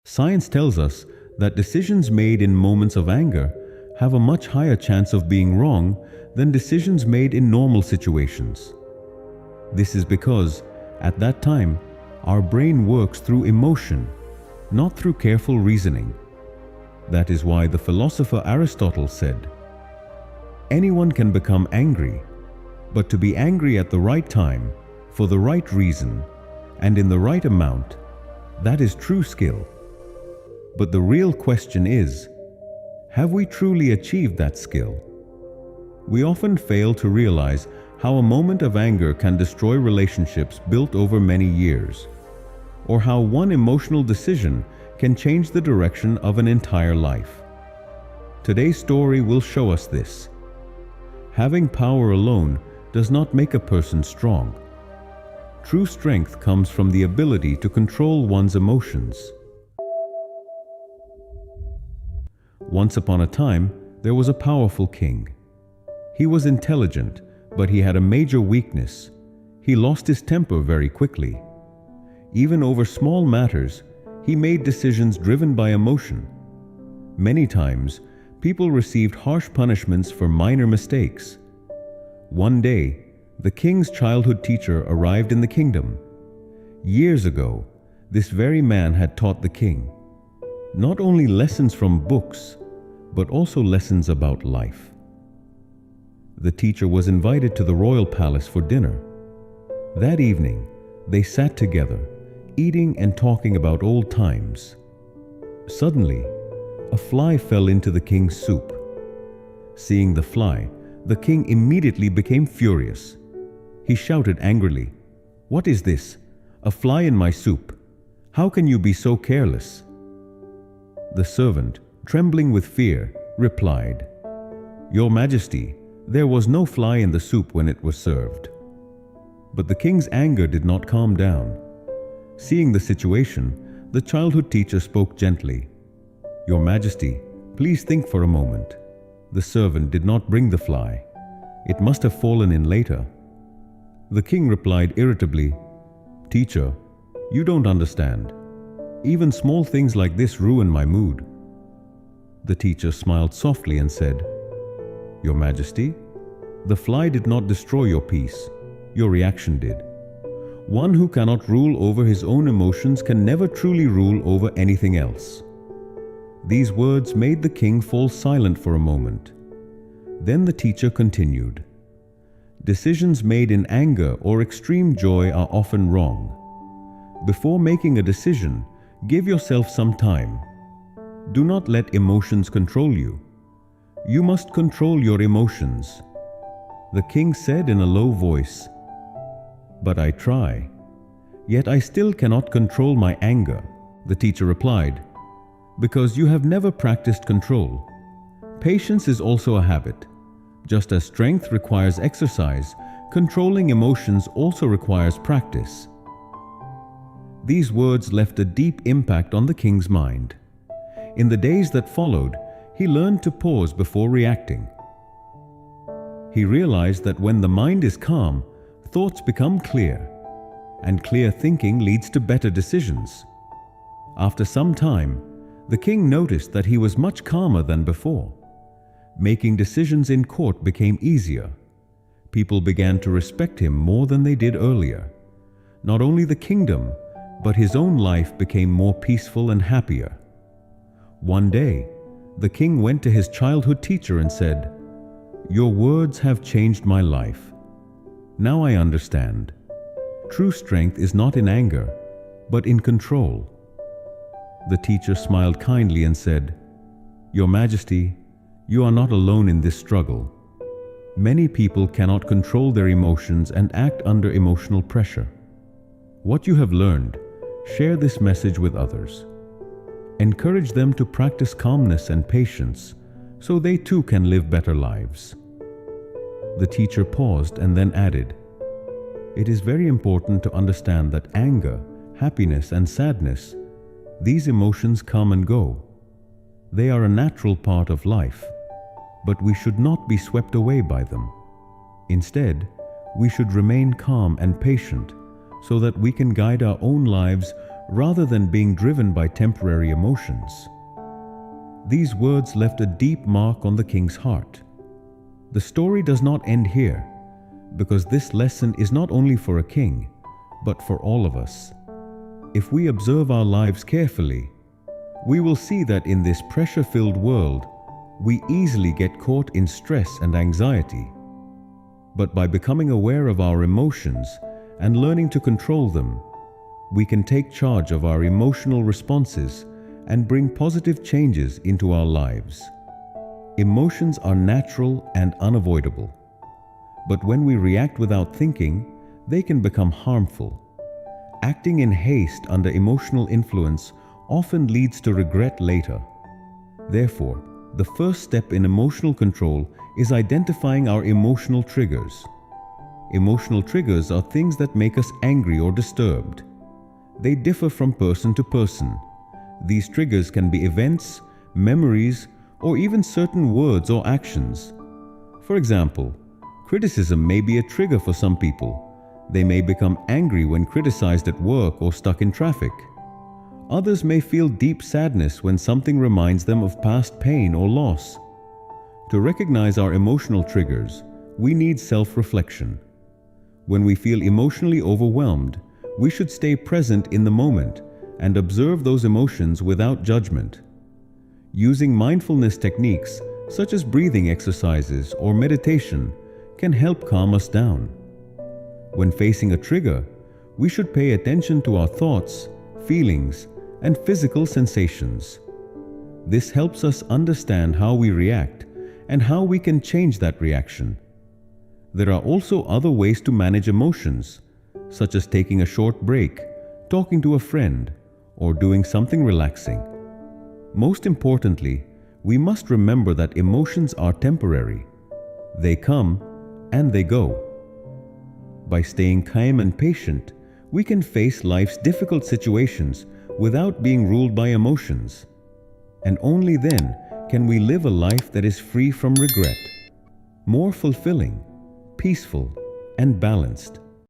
Science tells us that decisions made in moments of anger have a much higher chance of being wrong than decisions made in normal situations. This is because, at that time, our brain works through emotion, not through careful reasoning. That is why the philosopher Aristotle said, "Anyone can become angry, but to be angry at the right time, for the right reason, and in the right amount, that is true skill." But the real question is, have we truly achieved that skill? We often fail to realize how a moment of anger can destroy relationships built over many years, or how one emotional decision can change the direction of an entire life. Today's story will show us this. Having power alone does not make a person strong. True strength comes from the ability to control one's emotions. Once upon a time, there was a powerful king. He was intelligent, but he had a major weakness. He lost his temper very quickly. Even over small matters, he made decisions driven by emotion. Many times, people received harsh punishments for minor mistakes. One day, the king's childhood teacher arrived in the kingdom. Years ago, this very man had taught the king not only lessons from books, but also lessons about life. The teacher was invited to the royal palace for dinner. That evening, they sat together, eating and talking about old times. Suddenly, a fly fell into the king's soup. Seeing the fly, the king immediately became furious. He shouted angrily, "What is this? A fly in my soup? How can you be so careless?" The servant, trembling with fear, replied, "Your Majesty, there was no fly in the soup when it was served." But the king's anger did not calm down. Seeing the situation, the childhood teacher spoke gently, "Your Majesty, please think for a moment. The servant did not bring the fly. It must have fallen in later." The king replied irritably, "Teacher, you don't understand. Even small things like this ruin my mood." The teacher smiled softly and said, "Your Majesty, the fly did not destroy your peace. Your reaction did. One who cannot rule over his own emotions can never truly rule over anything else." These words made the king fall silent for a moment. Then the teacher continued, "Decisions made in anger or extreme joy are often wrong. Before making a decision, give yourself some time. Do not let emotions control you. You must control your emotions." The king said in a low voice, "But I try. Yet I still cannot control my anger." The teacher replied, "Because you have never practiced control. Patience is also a habit. Just as strength requires exercise, controlling emotions also requires practice." These words left a deep impact on the king's mind. In the days that followed, he learned to pause before reacting. He realized that when the mind is calm, thoughts become clear, and clear thinking leads to better decisions. After some time, the king noticed that he was much calmer than before. Making decisions in court became easier. People began to respect him more than they did earlier. Not only the kingdom, but his own life became more peaceful and happier. One day, the king went to his childhood teacher and said, "Your words have changed my life. Now I understand. True strength is not in anger, but in control." The teacher smiled kindly and said, "Your Majesty, you are not alone in this struggle. Many people cannot control their emotions and act under emotional pressure. What you have learned, share this message with others. Encourage them to practice calmness and patience so they too can live better lives." The teacher paused and then added, "It is very important to understand that anger, happiness, and sadness, these emotions come and go. They are a natural part of life, but we should not be swept away by them. Instead, we should remain calm and patient so that we can guide our own lives rather than being driven by temporary emotions. These words left a deep mark on the king's heart. The story does not end here, because this lesson is not only for a king, but for all of us. If we observe our lives carefully, we will see that in this pressure-filled world, we easily get caught in stress and anxiety. But by becoming aware of our emotions and learning to control them, we can take charge of our emotional responses and bring positive changes into our lives. Emotions are natural and unavoidable. But when we react without thinking, they can become harmful. Acting in haste under emotional influence often leads to regret later. Therefore, the first step in emotional control is identifying our emotional triggers. Emotional triggers are things that make us angry or disturbed. They differ from person to person. These triggers can be events, memories, or even certain words or actions. For example, criticism may be a trigger for some people. They may become angry when criticized at work or stuck in traffic. Others may feel deep sadness when something reminds them of past pain or loss. To recognize our emotional triggers, we need self-reflection. When we feel emotionally overwhelmed, we should stay present in the moment and observe those emotions without judgment. Using mindfulness techniques such as breathing exercises or meditation can help calm us down. When facing a trigger, we should pay attention to our thoughts, feelings, and physical sensations. This helps us understand how we react and how we can change that reaction. There are also other ways to manage emotions, such as taking a short break, talking to a friend, or doing something relaxing. Most importantly, we must remember that emotions are temporary. They come and they go. By staying calm and patient, we can face life's difficult situations without being ruled by emotions. And only then can we live a life that is free from regret, more fulfilling, peaceful, and balanced.